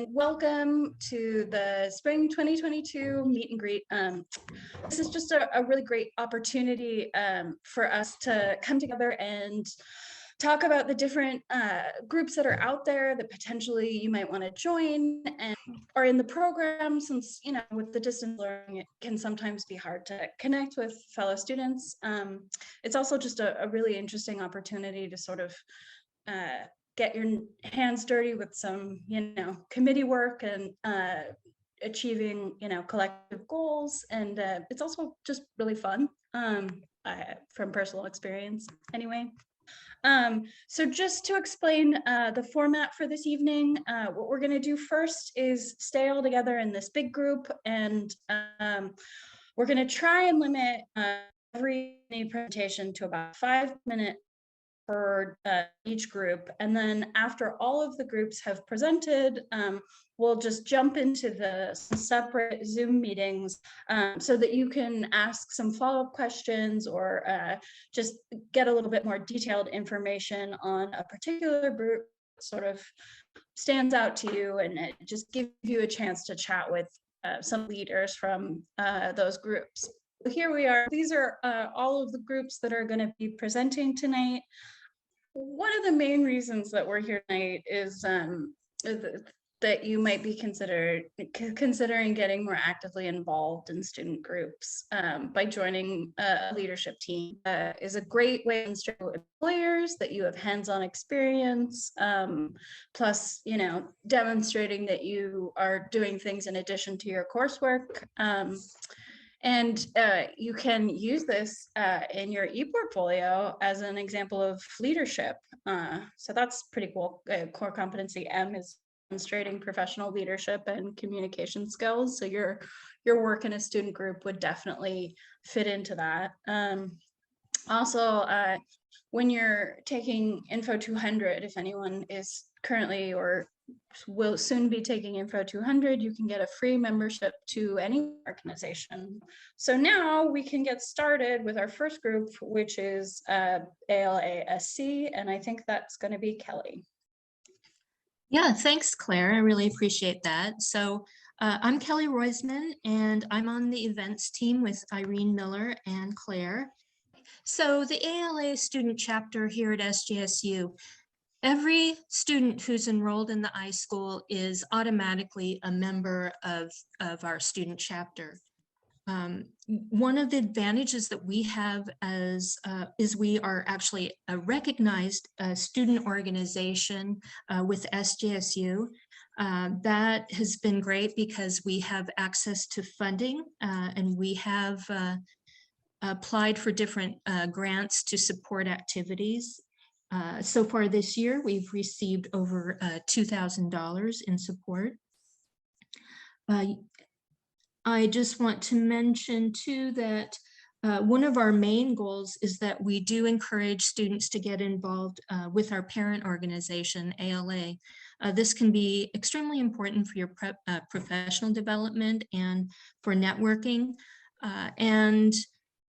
Welcome to the Spring 2022 meet and greet. This is just a really great opportunity for us to come together and talk about the different groups that are out there that potentially you might want to join and are in the program, since, you know, with the distance learning, it can sometimes be hard to connect with fellow students. It's also just a really interesting opportunity to sort of get your hands dirty with some, committee work and achieving, collective goals. And it's also just really fun from personal experience anyway. So just to explain the format for this evening, what we're going to do first is stay all together in this big group, and we're going to try and limit every presentation to about 5 minutes for each group. And then after all of the groups have presented, we'll just jump into the separate Zoom meetings so that you can ask some follow-up questions or just get a little bit more detailed information on a particular group that sort of stands out to you, and it just gives you a chance to chat with some leaders from those groups. Here we are. These are all of the groups that are going to be presenting tonight. One of the main reasons that we're here tonight is that you might be considering getting more actively involved in student groups by joining a leadership team. Is a great way to demonstrate to employers that you have hands-on experience, plus, demonstrating that you are doing things in addition to your coursework. And you can use this in your e-portfolio as an example of leadership. So that's pretty cool. Core competency M is demonstrating professional leadership and communication skills. So your work in a student group would definitely fit into that. Also, when you're taking Info 200, if anyone is currently or will soon be taking Info 200, you can get a free membership to any organization. So now we can get started with our first group, which is ALASC, and I think that's going to be Kelly. Yeah, thanks, Claire. I really appreciate that. So I'm Kelly Roisman, and I'm on the events team with Irene Miller and Claire. So the ALA student chapter here at SJSU, every student who's enrolled in the iSchool is automatically a member of our student chapter. One of the advantages that we have is we are actually a recognized student organization with SJSU. That has been great because we have access to funding and we have applied for different grants to support activities. So far this year, we've received over $2,000 in support. I just want to mention too that one of our main goals is that we do encourage students to get involved with our parent organization, ALA. This can be extremely important for your professional development and for networking. And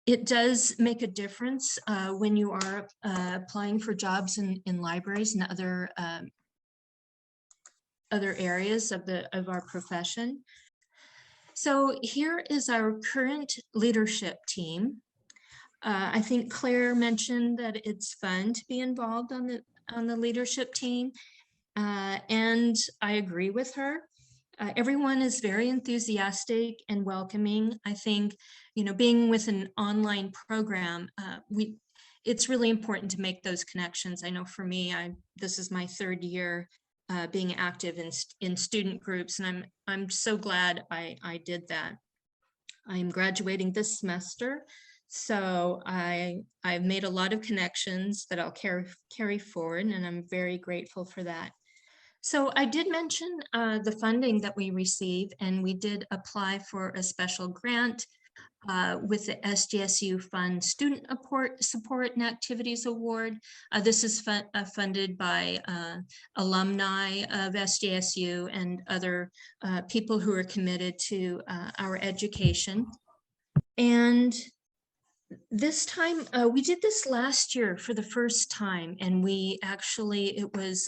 it does make a difference when you are applying for jobs in libraries and other areas of our profession. So here is our current leadership team. I think Claire mentioned that it's fun to be involved on the leadership team, and I agree with her. Everyone is very enthusiastic and welcoming. I think, being with an online program, it's really important to make those connections. I know for me, this is my third year being active in student groups, and I'm so glad I did that. I'm graduating this semester, so I've made a lot of connections that I'll carry forward, and I'm very grateful for that. So I did mention the funding that we receive, and we did apply for a special grant with the SJSU Fund Student Support and Activities Award. This is funded by alumni of SJSU and other people who are committed to our education. And this time, we did this last year for the first time, and it was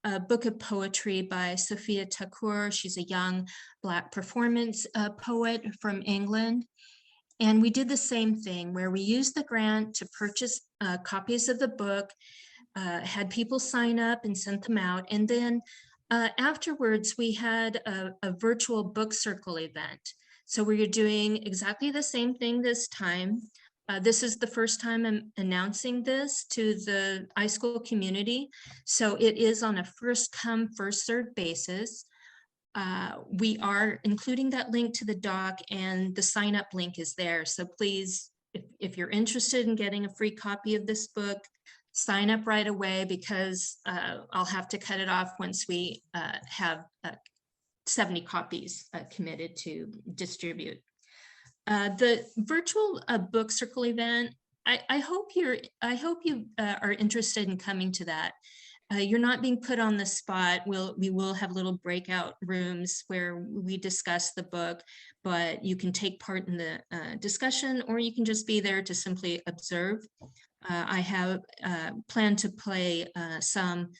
a book of poetry by Sophia Thakur. She's a young Black performance poet from England. And we did the same thing where we used the grant to purchase copies of the book, had people sign up and sent them out. And then afterwards, we had a virtual book circle event. So we're doing exactly the same thing this time. This is the first time I'm announcing this to the iSchool community. So it is on a first come, first served basis. We are including that link to the doc, and the sign up link is there. So please, if you're interested in getting a free copy of this book, sign up right away, because I'll have to cut it off once we have 70 copies committed to distribute. The virtual book circle event, I hope you are interested in coming to that. You're not being put on the spot. We will have little breakout rooms where we discuss the book, but you can take part in the discussion, or you can just be there to simply observe. I have planned to play some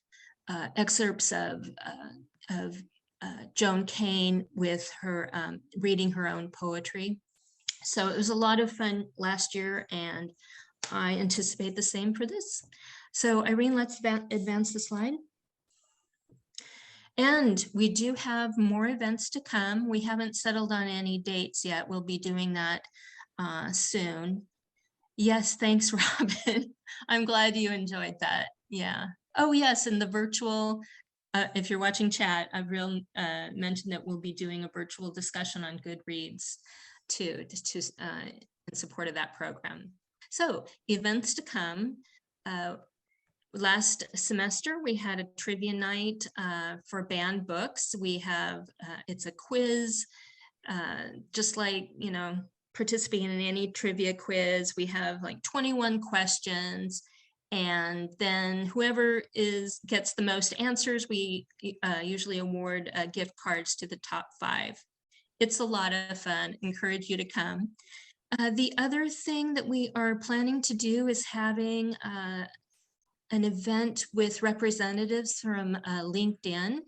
excerpts of Joan Kane with her reading her own poetry. So it was a lot of fun last year, and I anticipate the same for this. So Irene, let's advance the slide. And we do have more events to come. We haven't settled on any dates yet. We'll be doing that soon. Yes, thanks, Robin. I'm glad you enjoyed that. Yeah. Oh, yes, and the virtual, if you're watching chat, I've mentioned that we'll be doing a virtual discussion on Goodreads too, in support of that program. So events to come. Last semester, we had a trivia night for banned books. We have, it's a quiz, just like, you know, participating in any trivia quiz. We have like 21 questions, and then whoever gets the most answers, we usually award gift cards to the top 5. It's a lot of fun. Encourage you to come. The other thing that we are planning to do is having an event with representatives from LinkedIn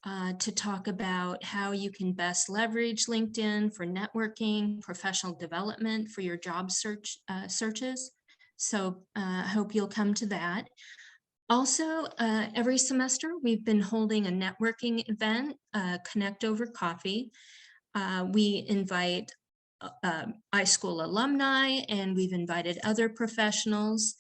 to talk about how you can best leverage LinkedIn for networking, professional development for your job searches. So I hope you'll come to that. Also, every semester, we've been holding a networking event, Connect Over Coffee. We invite iSchool alumni, and we've invited other professionals.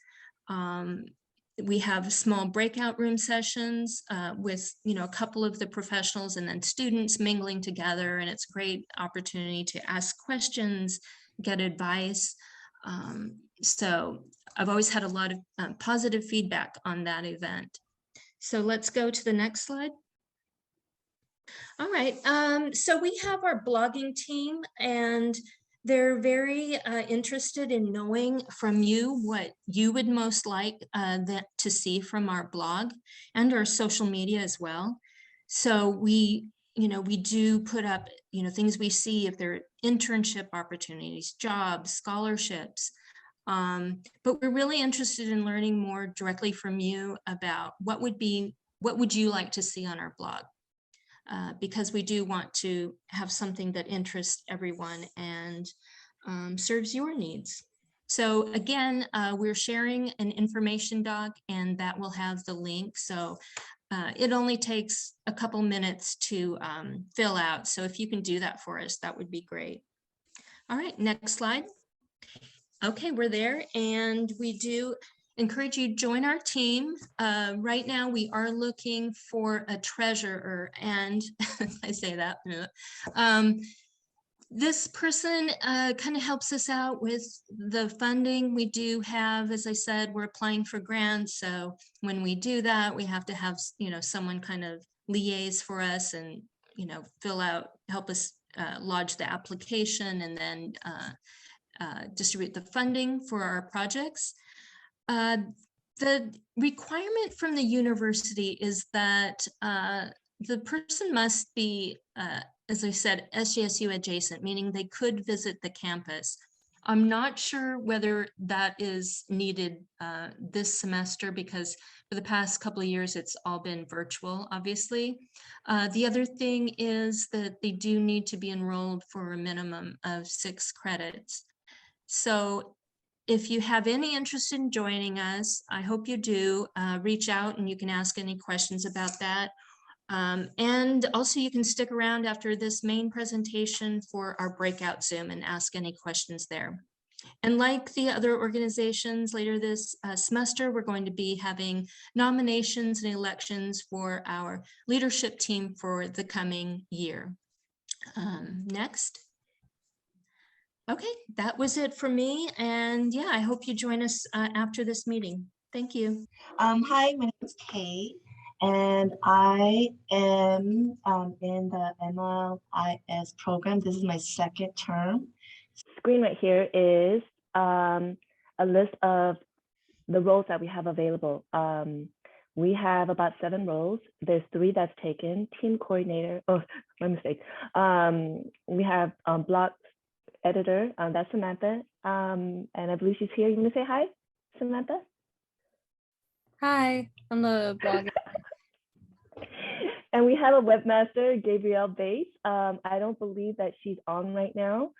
We have small breakout room sessions with, you know, a couple of the professionals and then students mingling together, and it's a great opportunity to ask questions, get advice. So I've always had a lot of positive feedback on that event. So let's go to the next slide. All right, so we have our blogging team, and they're very interested in knowing from you what you would most like to see from our blog and our social media as well. So we do put up, you know, things we see, if there are internship opportunities, jobs, scholarships. But we're really interested in learning more directly from you about what would you like to see on our blog? Because we do want to have something that interests everyone and serves your needs. So again, we're sharing an information doc, and that will have the link. So it only takes a couple minutes to fill out. So if you can do that for us, that would be great. All right, next slide. Okay, we're there, and we do encourage you to join our team. Right now, we are looking for a treasurer, and I say that. This person kind of helps us out with the funding. We do have, as I said, we're applying for grants. So when we do that, we have to have, you know, someone kind of liaise for us and, you know, help us lodge the application, and then distribute the funding for our projects. The requirement from the university is that the person must be, as I said, SJSU adjacent, meaning they could visit the campus. I'm not sure whether that is needed this semester because for the past couple of years, it's all been virtual, obviously. The other thing is that they do need to be enrolled for a minimum of 6 credits. So if you have any interest in joining us, I hope you do, reach out and you can ask any questions about that. And also you can stick around after this main presentation for our breakout Zoom and ask any questions there. And like the other organizations later this semester, we're going to be having nominations and elections for our leadership team for the coming year. Next. Okay, that was it for me. And yeah, I hope you join us after this meeting. Thank you. Hi, my name is Kane, and I am in the MLIS program. This is my 2nd term. Screen right here is a list of the roles that we have available. We have about 7 roles. There's 3 that's taken. Team coordinator, oh, my mistake. We have block editor, that's Samantha. And I believe she's here. You want to say hi, Samantha? Hi, I'm the blogger. And we have a webmaster, Gabrielle Bates. I don't believe that she's on right now.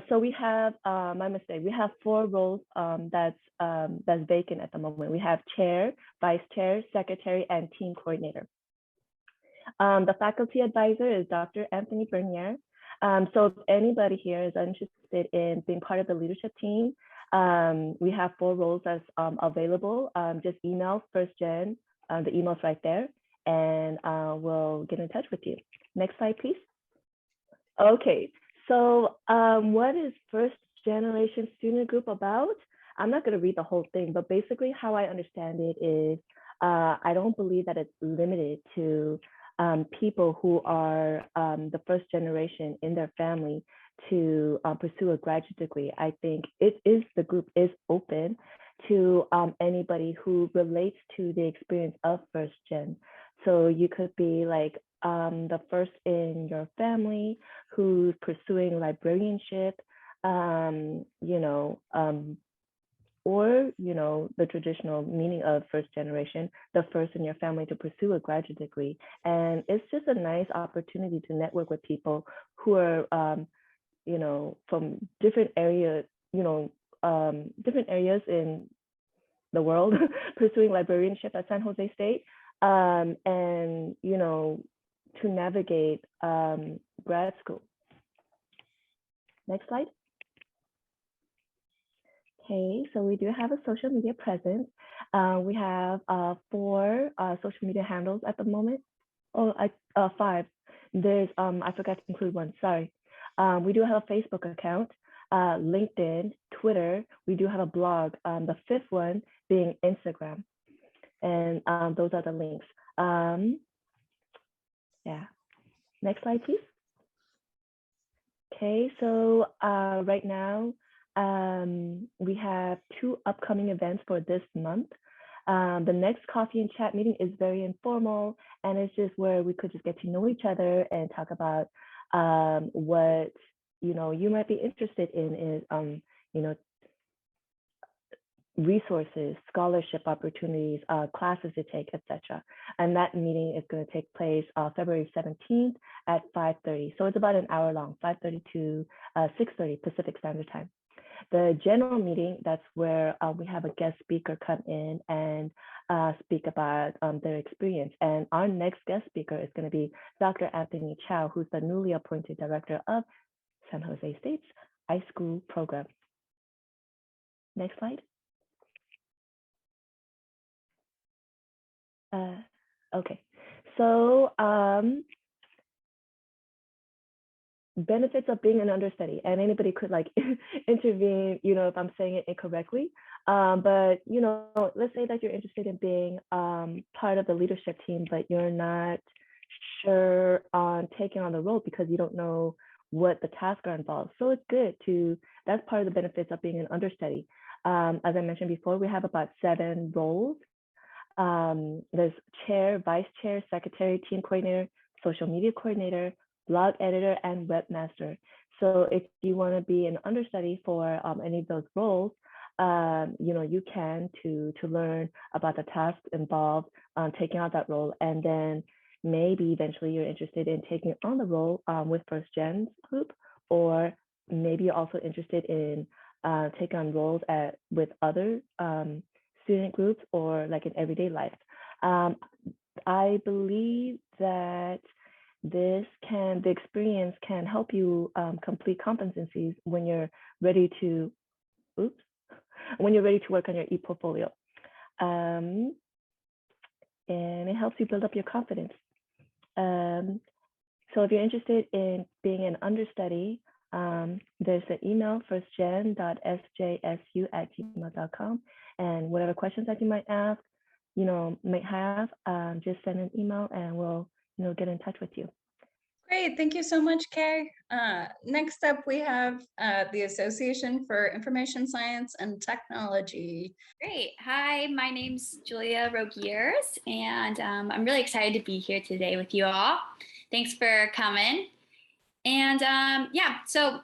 So we have, my mistake, we have 4 roles that's vacant at the moment. We have chair, vice chair, secretary, and team coordinator. The faculty advisor is Dr. Anthony Bernier. So if anybody here is interested in being part of the leadership team, we have 4 roles that's available. Just email First Gen, the email's right there, and we'll get in touch with you. Next slide, please. Okay, so what is First Generation Student Group about? I'm not going to read the whole thing, but basically how I understand it is I don't believe that it's limited to people who are the first generation in their family to pursue a graduate degree. I think the group is open to anybody who relates to the experience of first gen. So you could be like the first in your family who's pursuing librarianship, or the traditional meaning of first generation, the first in your family to pursue a graduate degree. And it's just a nice opportunity to network with people who are from different areas, different areas in the world pursuing librarianship at San Jose State, and to navigate grad school. Next slide. Okay, so we do have a social media presence. We have 4 social media handles at the moment. Oh, 5. There's I forgot to include 1. Sorry. We do have a Facebook account, LinkedIn, Twitter. We do have a blog. The 5th one being Instagram, and those are the links. Yeah. Next slide, please. Okay, so right now, we have 2 upcoming events for this month. The next coffee and chat meeting is very informal, and it's just where we could just get to know each other and talk about what you might be interested in is resources, scholarship opportunities, classes to take, etc. And that meeting is going to take place February 17th at 5:30. So it's about an hour long, 5:30 to 6:30 Pacific Standard Time. The general meeting, that's where we have a guest speaker come in and speak about their experience. And our next guest speaker is going to be Dr. Anthony Chow, who's the newly appointed director of San Jose State's iSchool program. Next slide. Okay, so benefits of being an understudy, and anybody could like intervene, if I'm saying it incorrectly. But let's say that you're interested in being part of the leadership team, but you're not sure on taking on the role because you don't know what the tasks are involved. So it's good that's part of the benefits of being an understudy. As I mentioned before, we have about 7 roles. There's chair, vice chair, secretary, team coordinator, social media coordinator, blog editor, and webmaster. So if you want to be an understudy for any of those roles, you can to learn about the tasks involved taking out that role, and then maybe eventually you're interested in taking on the role with First Gen's group, or maybe you're also interested in taking on roles with other student groups or like in everyday life. I believe that the experience can help you complete competencies when you're ready to, work on your e-portfolio. And it helps you build up your confidence. So if you're interested in being an understudy, there's the email firstgen.sjsu@gmail.com, and whatever questions that you might ask, might have, just send an email and we'll get in touch with you. Great, thank you so much, Kay. Next up, we have the Association for Information Science and Technology. Great. Hi, my name's Julia Rogiers, and I'm really excited to be here today with you all. Thanks for coming. And so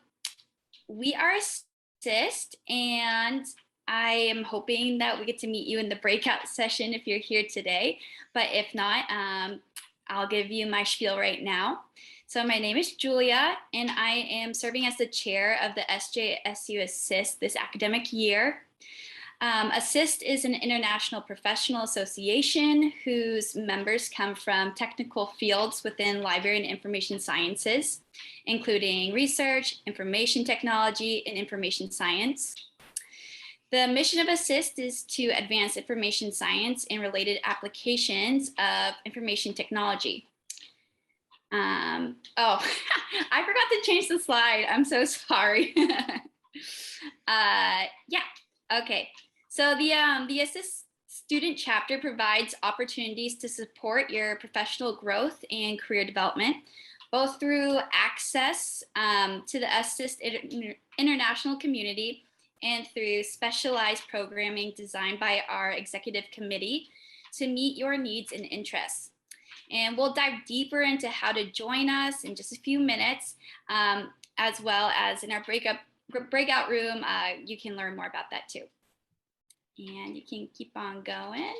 we are ASIST, and I am hoping that we get to meet you in the breakout session if you're here today. But if not, I'll give you my spiel right now. So my name is Julia, and I am serving as the chair of the SJSU ASIST this academic year. ASIST is an international professional association whose members come from technical fields within library and information sciences, including research, information technology, and information science. The mission of ASIST is to advance information science and related applications of information technology. I forgot to change the slide. I'm so sorry. Okay. So the ASIST student chapter provides opportunities to support your professional growth and career development, both through access to the ASIST international community and through specialized programming designed by our executive committee to meet your needs and interests. And we'll dive deeper into how to join us in just a few minutes, as well as in our breakout room, you can learn more about that too. And you can keep on going.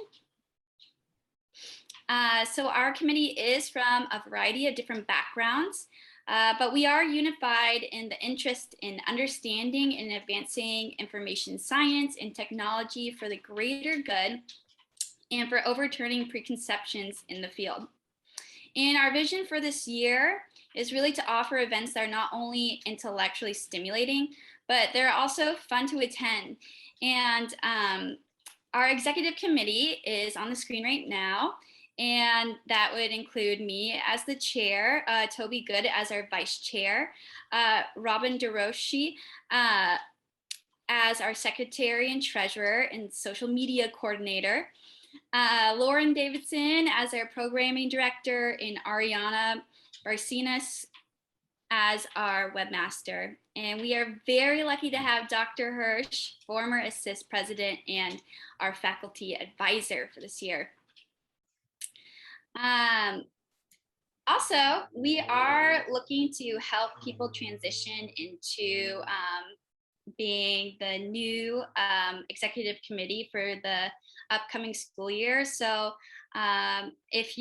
So our committee is from a variety of different backgrounds, but we are unified in the interest in understanding and advancing information science and technology for the greater good and for overturning preconceptions in the field. And our vision for this year is really to offer events that are not only intellectually stimulating, but they're also fun to attend. And our executive committee is on the screen right now, and that would include me as the chair, Toby Good as our vice chair, Robin DeRoshi as our secretary and treasurer and social media coordinator, Lauren Davidson as our programming director, and Ariana Barcinas as our webmaster. And we are very lucky to have Dr. Hirsch, former ASIST president and our faculty advisor for this year. Also, we are looking to help people transition into being the new executive committee for the upcoming school year. So if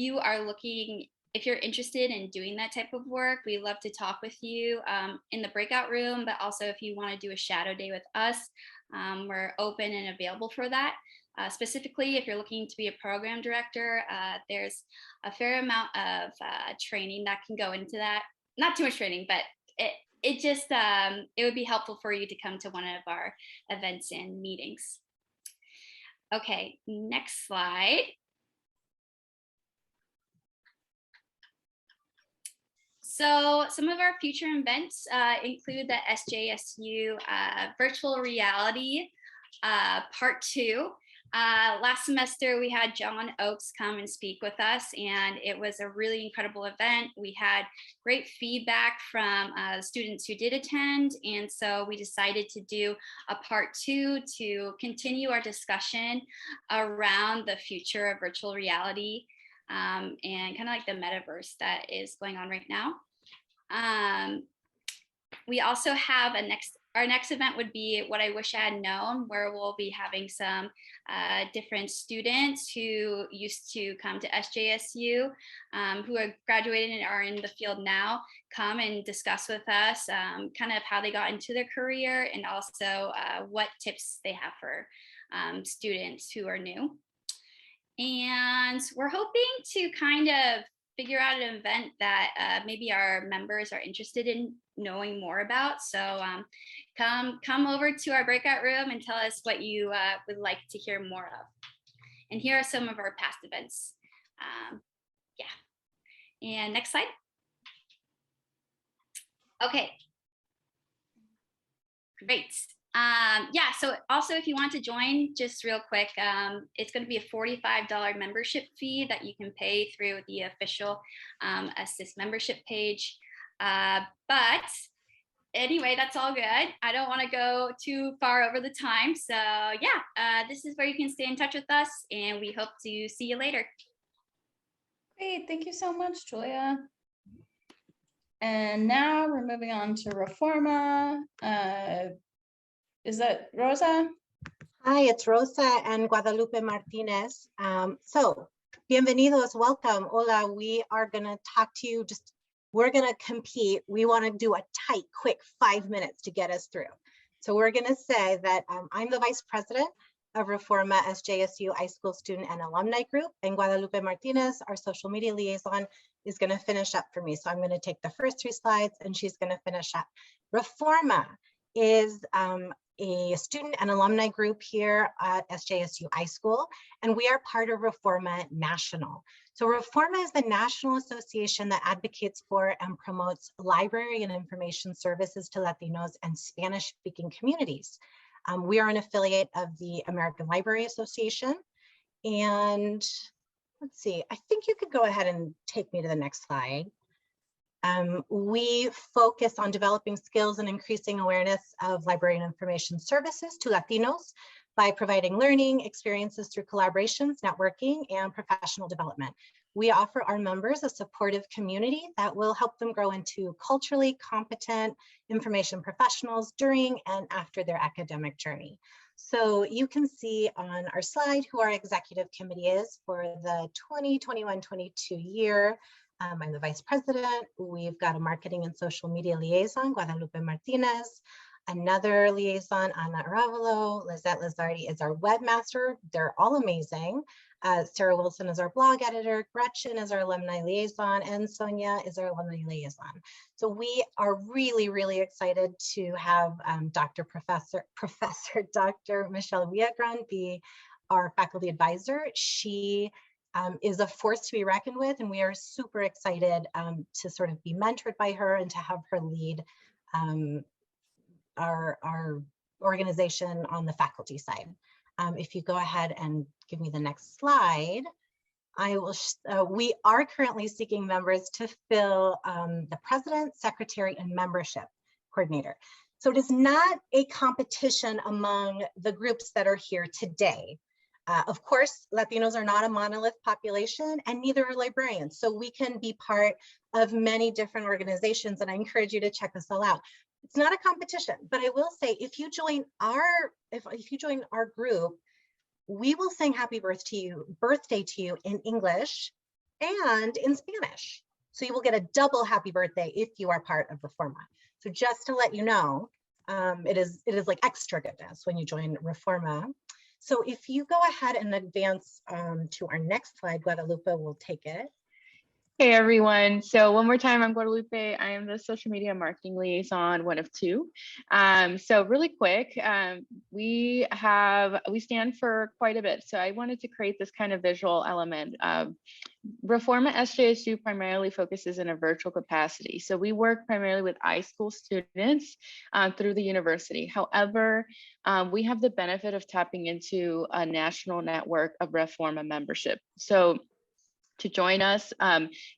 you're interested in doing that type of work, we love to talk with you in the breakout room, but also if you want to do a shadow day with us, we're open and available for that. Specifically, if you're looking to be a program director, there's a fair amount of training that can go into that. Not too much training, but it would be helpful for you to come to one of our events and meetings. Okay, next slide. So some of our future events include the SJSU Virtual Reality Part 2. Last semester, we had John Oakes come and speak with us, and it was a really incredible event. We had great feedback from students who did attend, and so we decided to do a part 2 to continue our discussion around the future of virtual reality and kind of like the metaverse that is going on right now. We also have our next event would be What I Wish I Had Known, where we'll be having some different students who used to come to SJSU, who are graduated and are in the field now, come and discuss with us kind of how they got into their career, and also what tips they have for students who are new. And we're hoping to kind of figure out an event that maybe our members are interested in knowing more about. So come over to our breakout room and tell us what you would like to hear more of. And here are some of our past events. Yeah. And next slide. Okay. Great. Yeah, so also if you want to join, just real quick, it's going to be a $45 membership fee that you can pay through the official ASIS membership page. But anyway, that's all good. I don't want to go too far over the time. So yeah, this is where you can stay in touch with us, and we hope to see you later. Great, thank you so much, Julia. And now we're moving on to REFORMA. Is that Rosa? Hi, it's Rosa and Guadalupe Martinez. So, bienvenidos, welcome. Hola, we are gonna talk to you, we're gonna compete. We wanna do a tight, quick 5 minutes to get us through. So we're gonna say that I'm the Vice President of REFORMA SJSU iSchool Student and Alumni Group, and Guadalupe Martinez, our social media liaison, is gonna finish up for me. So I'm gonna take the first 3 slides and she's gonna finish up. REFORMA is a student and alumni group here at SJSU iSchool, and we are part of REFORMA National. So REFORMA is the national association that advocates for and promotes library and information services to Latinos and Spanish-speaking communities. We are an affiliate of the American Library Association, and let's see, I think you could go ahead and take me to the next slide. We focus on developing skills and increasing awareness of library and information services to Latinos by providing learning experiences through collaborations, networking, and professional development. We offer our members a supportive community that will help them grow into culturally competent information professionals during and after their academic journey. So you can see on our slide who our executive committee is for the 2021-22 year. I'm the vice president. We've got a marketing and social media liaison, Guadalupe Martinez, another liaison, Ana Aravalo, Lizette Lizardi is our webmaster. They're all amazing. Sarah Wilson is our blog editor, Gretchen is our alumni liaison, and Sonia is our alumni liaison. So we are really, really excited to have Professor Dr. Michelle Villagran be our faculty advisor. She is a force to be reckoned with, and we are super excited to sort of be mentored by her and to have her lead our organization on the faculty side. If you go ahead and give me the next slide, I will. We are currently seeking members to fill the president, secretary, and membership coordinator. So it is not a competition among the groups that are here today. Of course, Latinos are not a monolith population, and neither are librarians. So we can be part of many different organizations, and I encourage you to check this all out. It's not a competition, but I will say, if you join our group, we will sing happy birthday to you in English and in Spanish. So you will get a double happy birthday if you are part of REFORMA. So just to let you know, it is like extra goodness when you join REFORMA. So if you go ahead and advance to our next slide, Guadalupe will take it. Hey everyone, so one more time, I'm Guadalupe. I am the social media marketing liaison, one of 2. So really quick, we stand for quite a bit. So I wanted to create this kind of visual element. REFORMA SJSU primarily focuses in a virtual capacity. So we work primarily with iSchool students through the university. However, we have the benefit of tapping into a national network of REFORMA membership. So to join us,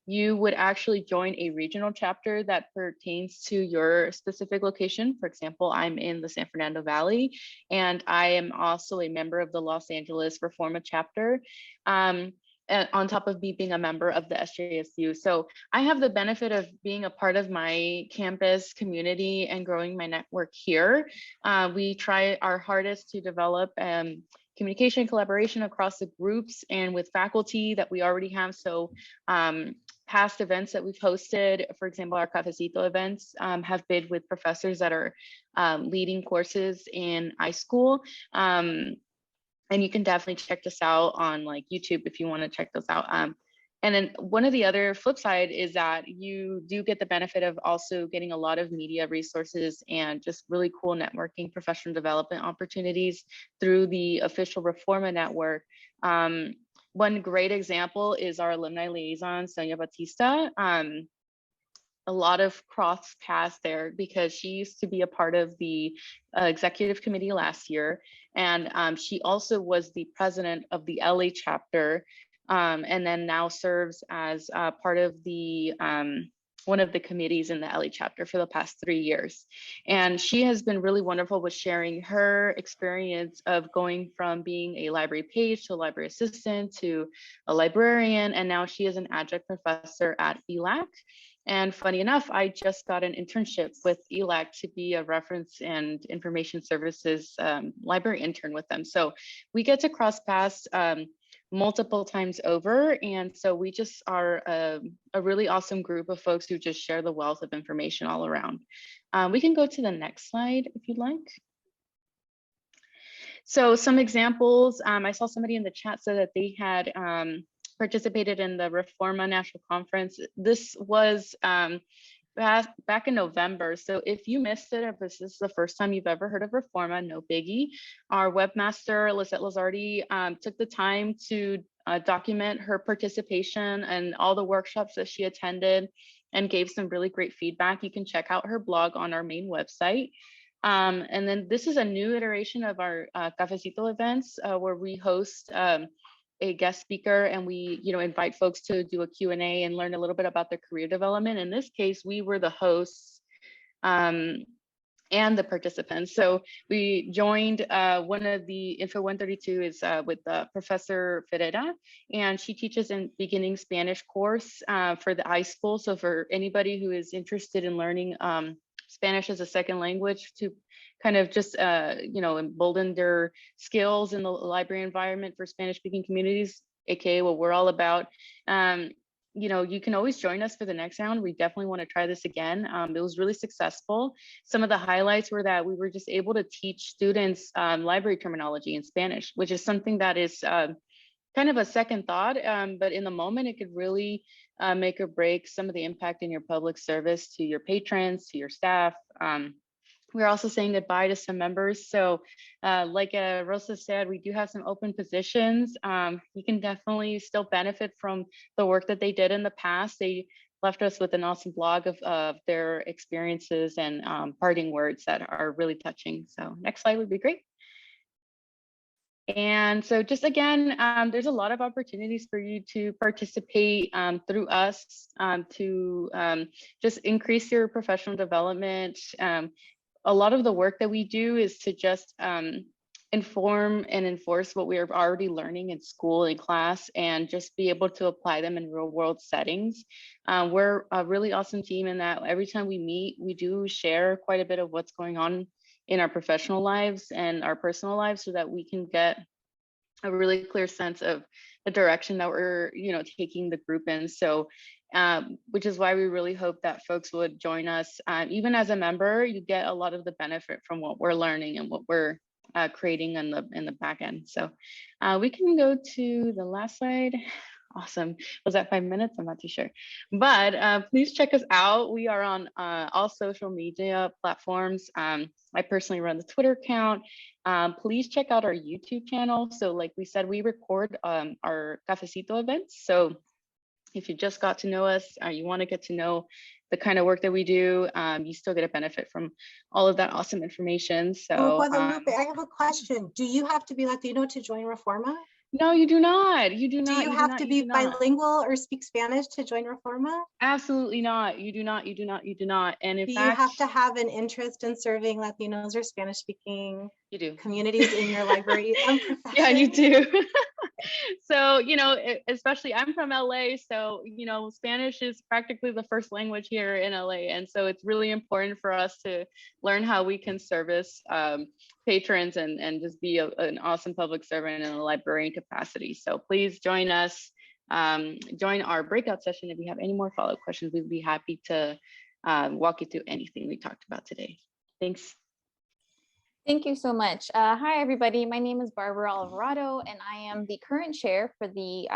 you would actually join a regional chapter that pertains to your specific location. For example, I'm in the San Fernando Valley, and I am also a member of the Los Angeles REFORMA chapter. on top of me being a member of the SJSU. So I have the benefit of being a part of my campus community and growing my network here. We try our hardest to develop communication and collaboration across the groups and with faculty that we already have. So past events that we've hosted, for example, our Cafecito events have been with professors that are leading courses in iSchool. And you can definitely check this out on like YouTube if you want to check those out. And then one of the other flip side is that you do get the benefit of also getting a lot of media resources and just really cool networking, professional development opportunities through the official REFORMA network. One great example is our alumni liaison, Sonia Batista. A lot of cross paths there because she used to be a part of the executive committee last year. And she also was the president of the LA chapter, and then now serves as part of the one of the committees in the LA chapter for the past 3 years. And she has been really wonderful with sharing her experience of going from being a library page to a library assistant to a librarian. And now she is an adjunct professor at ALASC. And funny enough, I just got an internship with ALASC to be a reference and information services library intern with them. So we get to cross paths multiple times over. And so we just are a really awesome group of folks who just share the wealth of information all around. We can go to the next slide if you'd like. So some examples, I saw somebody in the chat said that they had participated in the REFORMA National Conference. This was back in November. So if you missed it, if this is the first time you've ever heard of REFORMA, no biggie. Our webmaster, Lisette Lazardi, took the time to document her participation and all the workshops that she attended and gave some really great feedback. You can check out her blog on our main website. And then this is a new iteration of our Cafecito events where we host a guest speaker and we invite folks to do a Q&A and learn a little bit about their career development. In this case, we were the hosts and the participants. So we joined one of the Info 132 is with Professor Ferreira, and she teaches in beginning Spanish course for the iSchool. So for anybody who is interested in learning Spanish as a second language to kind of just, embolden their skills in the library environment for Spanish speaking communities, AKA what we're all about. You can always join us for the next round. We definitely want to try this again. It was really successful. Some of the highlights were that we were just able to teach students library terminology in Spanish, which is something that is kind of a second thought, but in the moment, it could really make or break some of the impact in your public service to your patrons, to your staff. We're also saying goodbye to some members. So like Rosa said, we do have some open positions. You can definitely still benefit from the work that they did in the past. They left us with an awesome blog of their experiences and parting words that are really touching. So next slide would be great. And so just again, there's a lot of opportunities for you to participate through us to just increase your professional development. A lot of the work that we do is to just inform and enforce what we are already learning in school and class and just be able to apply them in real world settings. We're a really awesome team in that every time we meet, we do share quite a bit of what's going on in our professional lives and our personal lives so that we can get a really clear sense of the direction that we're taking the group in. So which is why we really hope that folks would join us. Even as a member, you get a lot of the benefit from what we're learning and what we're creating in the back end. So we can go to the last slide. Awesome. Was that 5 minutes? I'm not too sure. But please check us out. We are on all social media platforms. I personally run the Twitter account. Please check out our YouTube channel. So like we said, we record our Cafecito events. So if you just got to know us, you want to get to know the kind of work that we do, you still get a benefit from all of that awesome information. So Guadalupe, I have a question. Do you have to be Latino to join REFORMA? No, you do not. You do not. Do you have to be bilingual or speak Spanish to join REFORMA? Absolutely not. You do not. You do not. You do not. And in fact, you have to have an interest in serving Latinos or Spanish speaking you do communities in your library? Yeah, you do. So, especially I'm from LA, so, Spanish is practically the first language here in LA. And so it's really important for us to learn how we can service patrons and just be an awesome public servant in a librarian capacity. So please join us, join our breakout session. If you have any more follow-up questions, we'd be happy to walk you through anything we talked about today. Thanks. Thank you so much. Hi, everybody. My name is Barbara Alvarado, and I am the current chair for the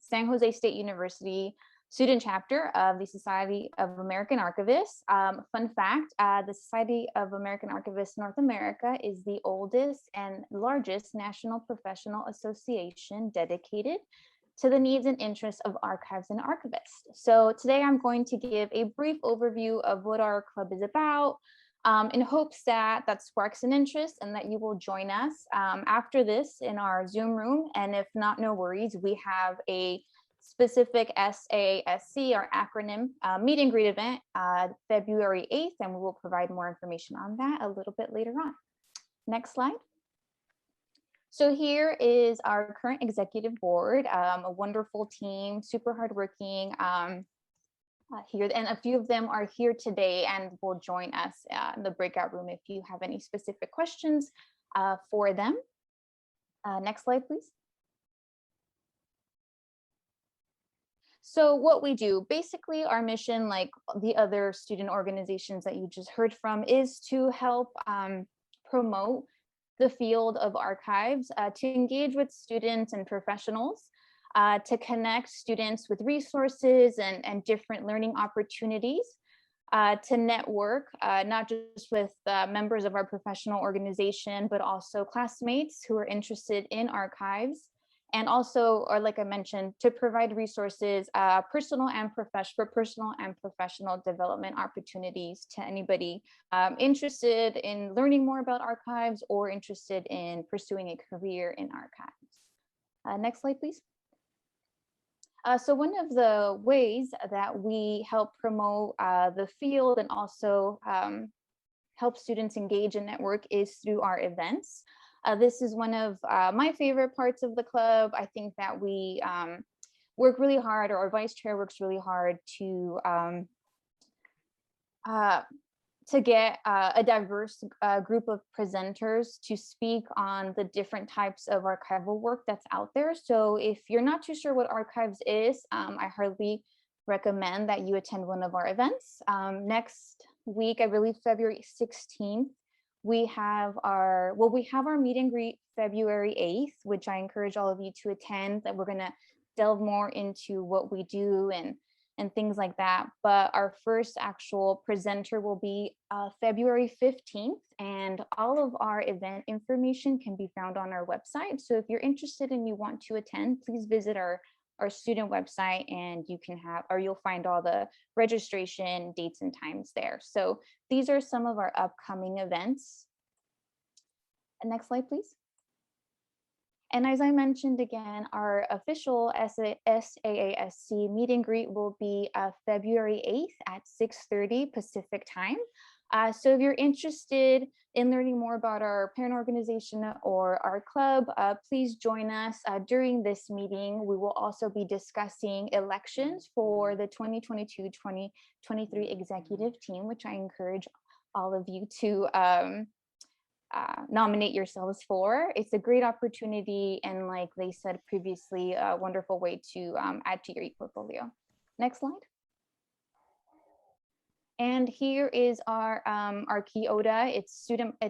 San Jose State University student chapter of the Society of American Archivists. Fun fact, the Society of American Archivists North America is the oldest and largest national professional association dedicated to the needs and interests of archives and archivists. So today I'm going to give a brief overview of what our club is about, in hopes that sparks an interest and that you will join us after this in our Zoom room. And if not, no worries, we have a specific SAASC, our acronym, meet and greet event February 8th, and we will provide more information on that a little bit later on. Next slide. So here is our current executive board, a wonderful team, super hardworking, here, and a few of them are here today and will join us in the breakout room if you have any specific questions for them. Next slide, please. So what we do, basically our mission, like the other student organizations that you just heard from, is to help promote the field of archives, to engage with students and professionals, to connect students with resources and different learning opportunities, to network, not just with members of our professional organization, but also classmates who are interested in archives. And also, or like I mentioned, to provide resources, personal and professional development opportunities to anybody interested in learning more about archives or interested in pursuing a career in archives. Next slide, please. So one of the ways that we help promote the field and also help students engage and network is through our events. This is one of my favorite parts of the club. I think that we work really hard, or our vice chair works really hard to get a diverse group of presenters to speak on the different types of archival work that's out there. So if you're not too sure what archives is, I highly recommend that you attend one of our events. Next week, I believe February 16th, we have our meet and greet February 8th, which I encourage all of you to attend, that we're gonna delve more into what we do and things like that. But our first actual presenter will be February 15th, and all of our event information can be found on our website. So if you're interested and you want to attend, please visit our student website, and you'll find all the registration dates and times there. So these are some of our upcoming events. And next slide, please. And as I mentioned again, our official SAASC meet and greet will be February 8th at 6:30 Pacific time. So if you're interested in learning more about our parent organization or our club, please join us during this meeting. We will also be discussing elections for the 2022-2023 executive team, which I encourage all of you to nominate yourselves for. It's a great opportunity, and like they said previously, a wonderful way to add to your e-portfolio. Next slide. And here is our Archiota. It's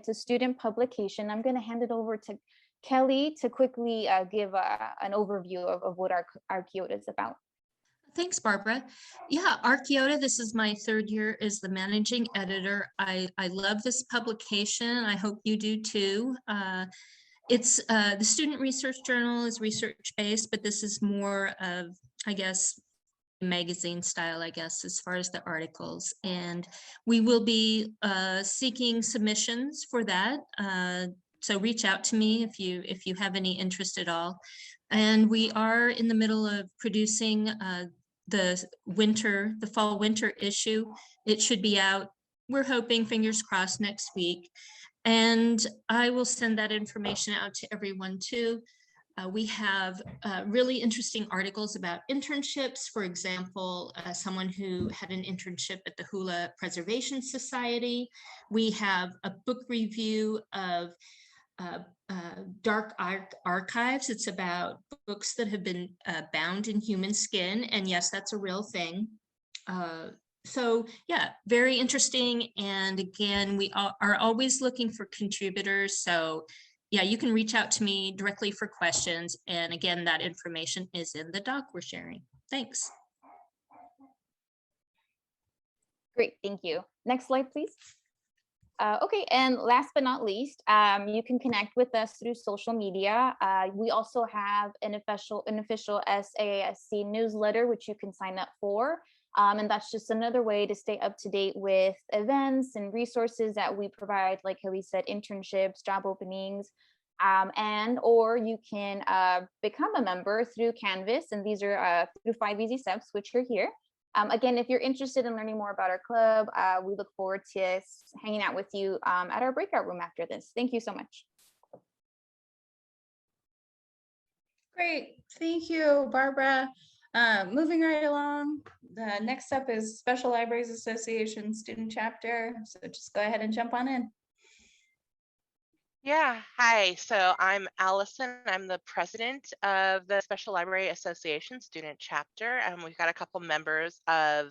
a student publication. I'm going to hand it over to Kelly to quickly give an overview of what our Archiota is about. Thanks, Barbara. Yeah, Archiota, this is my third year as the managing editor. I love this publication. I hope you do too. It's the Student Research Journal is research-based, but this is more of, I guess, magazine style, I guess, as far as the articles. And we will be seeking submissions for that. So reach out to me if you have any interest at all. And we are in the middle of producing the fall winter issue. It should be out, we're hoping, fingers crossed, next week. And I will send that information out to everyone too. We have really interesting articles about internships. For example, someone who had an internship at the Hula Preservation Society. We have a book review of Dark Archives. It's about books that have been bound in human skin. And yes, that's a real thing. So yeah, very interesting. And again, we are always looking for contributors. So yeah, you can reach out to me directly for questions. And again, that information is in the doc we're sharing. Thanks. Great, thank you. Next slide, please. Okay, and last but not least, you can connect with us through social media. We also have an official SAASC newsletter, which you can sign up for. And that's just another way to stay up to date with events and resources that we provide, like Haley said, internships, job openings, or you can become a member through Canvas. And these are through 5 easy steps, which are here. Again, if you're interested in learning more about our club, we look forward to hanging out with you at our breakout room after this. Thank you so much. Great, thank you, Barbara. Moving right along, the next up is Special Libraries Association Student Chapter. So just go ahead and jump on in. Yeah, hi. So I'm Allison. I'm the president of the Special Library Association Student Chapter, and we've got a couple members of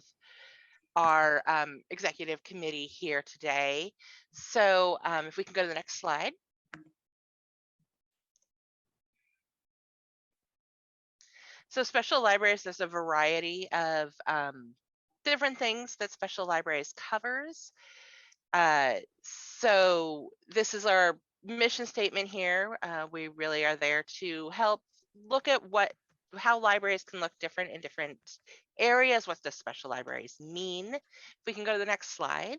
our executive committee here today. So if we can go to the next slide. So special libraries, there's a variety of different things that special libraries covers. So this is our mission statement here. We really are there to help look at how libraries can look different in different areas. What does special libraries mean? If we can go to the next slide.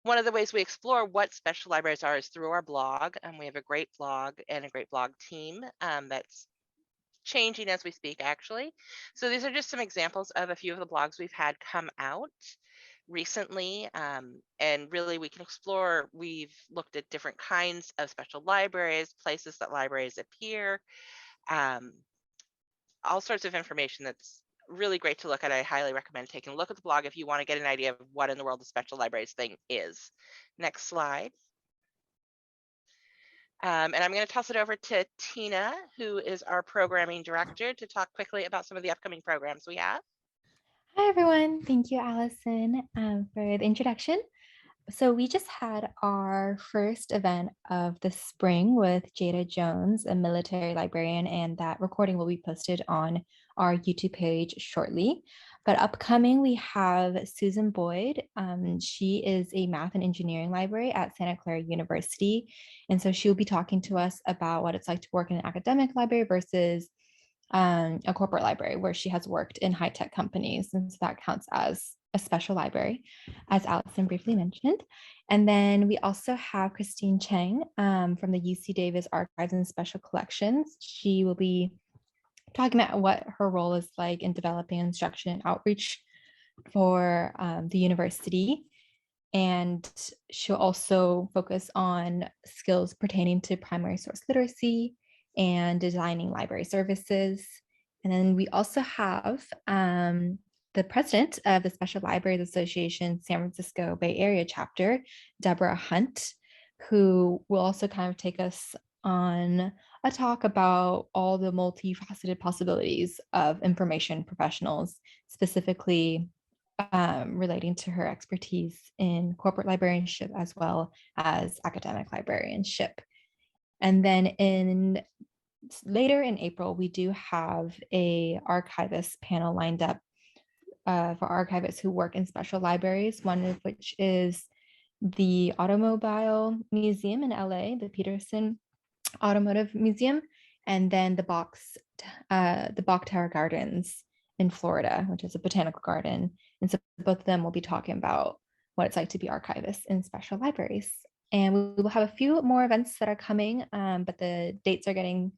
One of the ways we explore what special libraries are is through our blog, and we have a great blog and a great blog team that's changing as we speak, actually. So these are just some examples of a few of the blogs we've had come out recently, and really we can explore. We've looked at different kinds of special libraries, places that libraries appear, all sorts of information that's really great to look at. I highly recommend taking a look at the blog if you want to get an idea of what in the world the special libraries thing is. Next slide. And I'm going to toss it over to Tina, who is our programming director, to talk quickly about some of the upcoming programs we have. Hi, everyone. Thank you, Allison, for the introduction. So we just had our first event of the spring with Jada Jones, a military librarian, and that recording will be posted on our YouTube page shortly. But upcoming, we have Susan Boyd. She is a math and engineering library at Santa Clara University. And so she'll be talking to us about what it's like to work in an academic library versus a corporate library where she has worked in high-tech companies. And so that counts as a special library, as Allison briefly mentioned. And then we also have Christine Cheng from the UC Davis Archives and Special Collections. She will be talking about what her role is like in developing instruction and outreach for the university. And she'll also focus on skills pertaining to primary source literacy and designing library services. And then we also have the president of the Special Libraries Association San Francisco Bay Area chapter, Deborah Hunt, who will also kind of take us on a talk about all the multifaceted possibilities of information professionals, specifically relating to her expertise in corporate librarianship as well as academic librarianship. And then later in April, we do have a archivist panel lined up for archivists who work in special libraries, one of which is the Automobile Museum in LA, the Peterson Automotive Museum, and then the Bok Tower Gardens in Florida, which is a botanical garden. And so both of them will be talking about what it's like to be archivists in special libraries. And we will have a few more events that are coming, but the dates are getting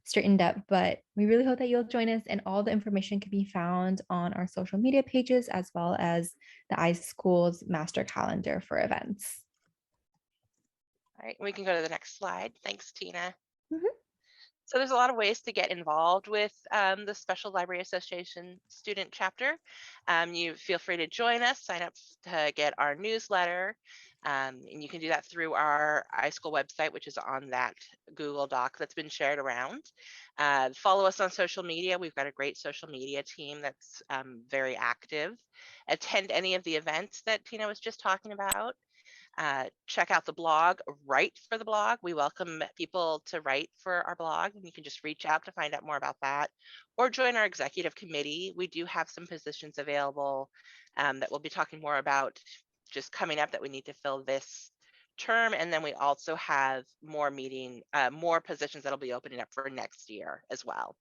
straightened up. But we really hope that you'll join us, and all the information can be found on our social media pages as well as the iSchool's master calendar for events. All right, we can go to the next slide. Thanks, Tina. So there's a lot of ways to get involved with the Special Library Association student chapter. You feel free to join us, sign up to get our newsletter, and you can do that through our iSchool website, which is on that Google Doc that's been shared around. Follow us on social media. We've got a great social media team that's very active. Attend any of the events that Tina was just talking about. Check out the blog, write for the blog. We welcome people to write for our blog, and you can just reach out to find out more about that, or join our executive committee. We do have some positions available that we'll be talking more about just coming up that we need to fill this term, and then we also have more positions that'll be opening up for next year as well.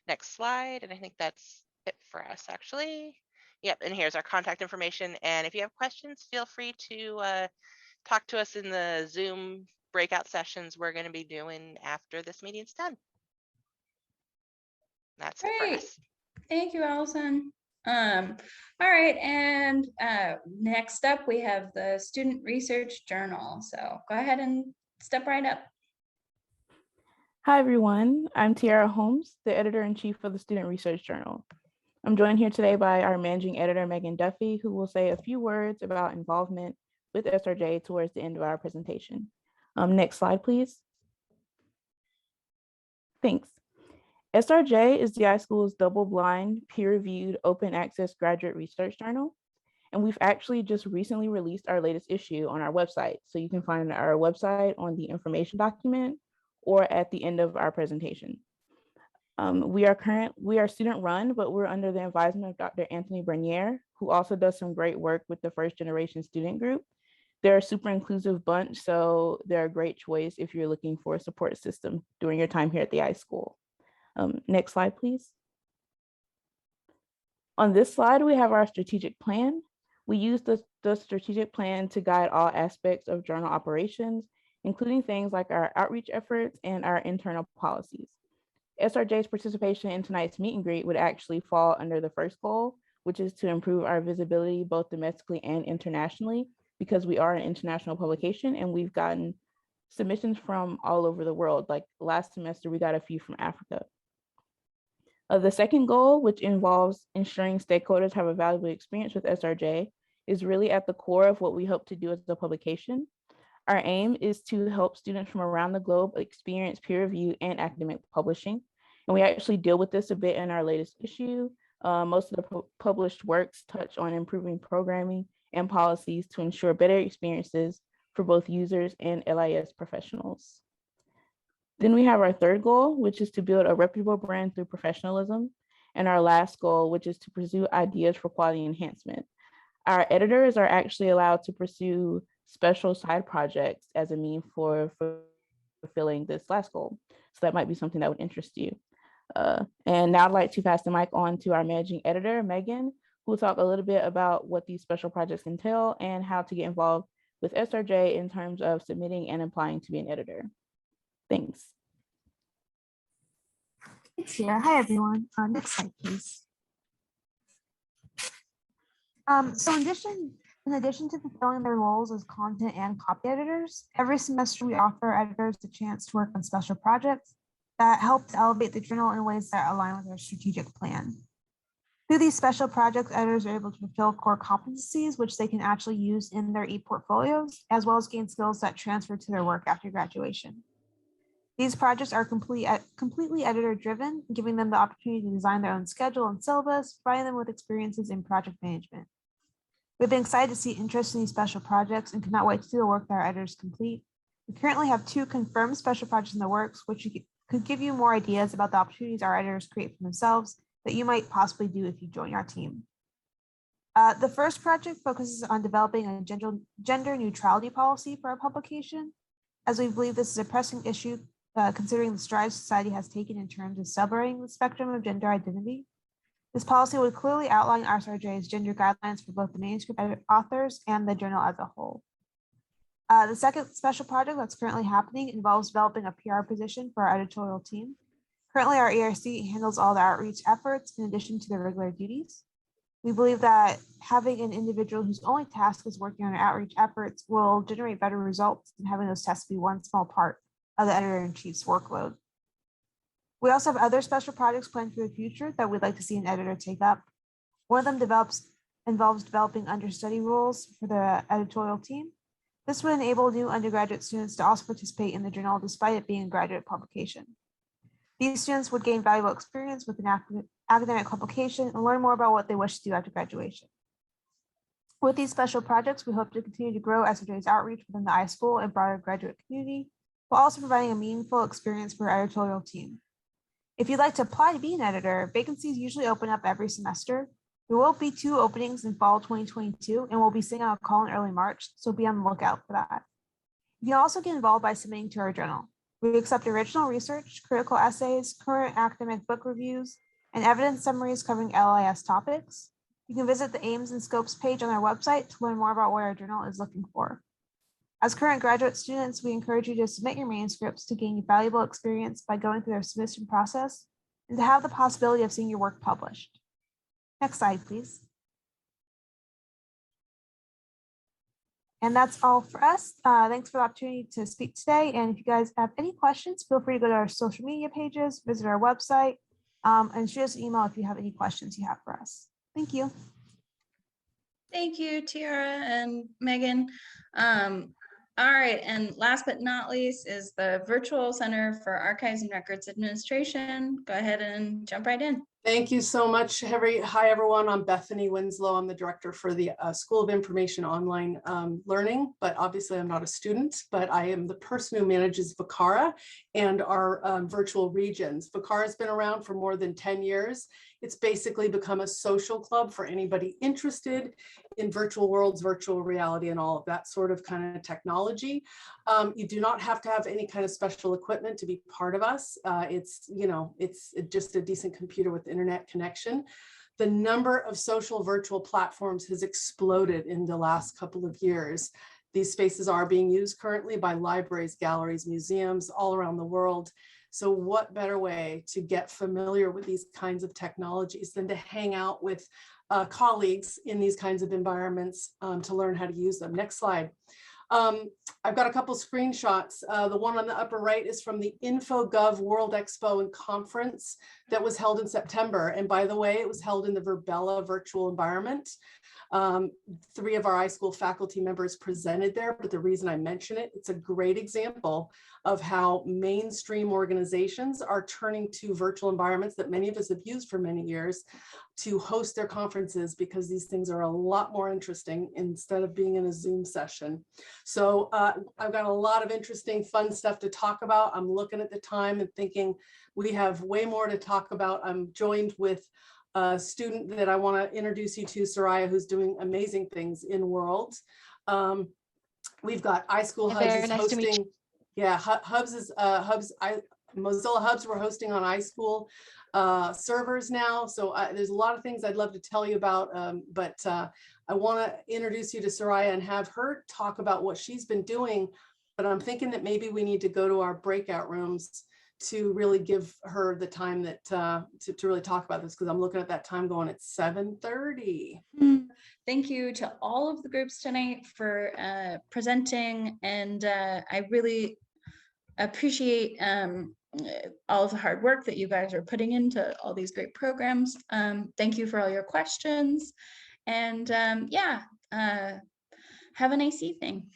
Next slide, and I think that's it for us actually. Yep, and here's our contact information, and if you have questions, feel free to talk to us in the Zoom breakout sessions we're going to be doing after this meeting's done. That's it for us. Thank you, Allison. All right, and next up we have the Student Research Journal. So go ahead and step right up. Hi, everyone. I'm Tiara Holmes, the editor-in-chief of the Student Research Journal. I'm joined here today by our managing editor, Megan Duffy, who will say a few words about involvement with SRJ towards the end of our presentation. Next slide, please. Thanks. SRJ is the iSchool's double-blind, peer-reviewed, open access graduate research journal. And we've actually just recently released our latest issue on our website. So you can find our website on the information document or at the end of our presentation. We are student run, but we're under the advisement of Dr. Anthony Bernier, who also does some great work with the first generation student group. They're a super inclusive bunch, so they're a great choice if you're looking for a support system during your time here at the iSchool. Next slide, please. On this slide, we have our strategic plan. We use the strategic plan to guide all aspects of journal operations, including things like our outreach efforts and our internal policies. SRJ's participation in tonight's meet and greet would actually fall under the first goal, which is to improve our visibility both domestically and internationally, because we are an international publication and we've gotten submissions from all over the world. Like last semester, we got a few from Africa. The second goal, which involves ensuring stakeholders have a valuable experience with SRJ, is really at the core of what we hope to do as a publication. Our aim is to help students from around the globe experience peer review and academic publishing. And we actually deal with this a bit in our latest issue. Most of the published works touch on improving programming and policies to ensure better experiences for both users and LIS professionals. Then we have our third goal, which is to build a reputable brand through professionalism. And our last goal, which is to pursue ideas for quality enhancement. Our editors are actually allowed to pursue special side projects as a means for fulfilling this last goal. So that might be something that would interest you. And now I'd like to pass the mic on to our managing editor, Megan, who will talk a little bit about what these special projects entail and how to get involved with SRJ in terms of submitting and applying to be an editor. Thanks. Thanks, Sarah. Hi, everyone. Next slide, please. So in addition to fulfilling their roles as content and copy editors, every semester we offer editors the chance to work on special projects that help to elevate the journal in ways that align with our strategic plan. Through these special projects, editors are able to fulfill core competencies, which they can actually use in their e-portfolios, as well as gain skills that transfer to their work after graduation. These projects are completely editor-driven, giving them the opportunity to design their own schedule and syllabus, providing them with experiences in project management. We've been excited to see interest in these special projects and cannot wait to see the work that our editors complete. We currently have 2 confirmed special projects in the works, which could give you more ideas about the opportunities our editors create for themselves that you might possibly do if you join our team. The first project focuses on developing a gender neutrality policy for our publication, as we believe this is a pressing issue considering the strides society has taken in terms of celebrating the spectrum of gender identity. This policy would clearly outline SRJ's gender guidelines for both the manuscript authors and the journal as a whole. The second special project that's currently happening involves developing a PR position for our editorial team. Currently, our ERC handles all the outreach efforts in addition to their regular duties. We believe that having an individual whose only task is working on our outreach efforts will generate better results than having those tasks be one small part of the editor-in-chief's workload. We also have other special projects planned for the future that we'd like to see an editor take up. One of them involves developing understudy roles for the editorial team. This would enable new undergraduate students to also participate in the journal despite it being a graduate publication. These students would gain valuable experience with an academic publication and learn more about what they wish to do after graduation. With these special projects, we hope to continue to grow SJ's outreach within the iSchool and broader graduate community, while also providing a meaningful experience for our editorial team. If you'd like to apply to be an editor, vacancies usually open up every semester. There will be 2 openings in fall 2022, and we'll be sending out a call in early March, so be on the lookout for that. You can also get involved by submitting to our journal. We accept original research, critical essays, current academic book reviews, and evidence summaries covering LIS topics. You can visit the aims and scopes page on our website to learn more about what our journal is looking for. As current graduate students, we encourage you to submit your manuscripts to gain valuable experience by going through their submission process and to have the possibility of seeing your work published. Next slide, please. And that's all for us. Thanks for the opportunity to speak today. And if you guys have any questions, feel free to go to our social media pages, visit our website, and shoot us an email if you have any questions you have for us. Thank you. Thank you, Tiara and Megan. All right, and last but not least is the Virtual Center for Archives and Records Administration. Go ahead and jump right in. Thank you so much, Harry. Hi, everyone. I'm Bethany Winslow. I'm the director for the School of Information Online Learning, but obviously I'm not a student, but I am the person who manages VCARA and our virtual regions. VCARA has been around for more than 10 years. It's basically become a social club for anybody interested in virtual worlds, virtual reality, and all of that sort of kind of technology. You do not have to have any kind of special equipment to be part of us. It's just a decent computer with internet connection. The number of social virtual platforms has exploded in the last couple of years. These spaces are being used currently by libraries, galleries, museums all around the world. So what better way to get familiar with these kinds of technologies than to hang out with colleagues in these kinds of environments to learn how to use them. Next slide. I've got a couple screenshots. The one on the upper right is from the InfoGov World Expo and Conference that was held in September. And by the way, it was held in the Verbella virtual environment. 3 of our iSchool faculty members presented there, but the reason I mention it, it's a great example of how mainstream organizations are turning to virtual environments that many of us have used for many years to host their conferences, because these things are a lot more interesting instead of being in a Zoom session. So I've got a lot of interesting, fun stuff to talk about. I'm looking at the time and thinking we have way more to talk about. I'm joined with a student that I want to introduce you to, Soraya, who's doing amazing things in World. We've got iSchool Hubs is hosting. Yeah, Mozilla Hubs we're hosting on iSchool servers now. So there's a lot of things I'd love to tell you about, but I want to introduce you to Soraya and have her talk about what she's been doing. But I'm thinking that maybe we need to go to our breakout rooms to really give her the time that to really talk about this, because I'm looking at that time going, it's 7:30. Thank you to all of the groups tonight for presenting, and I really appreciate all of the hard work that you guys are putting into all these great programs. Thank you for all your questions, and have a nice evening.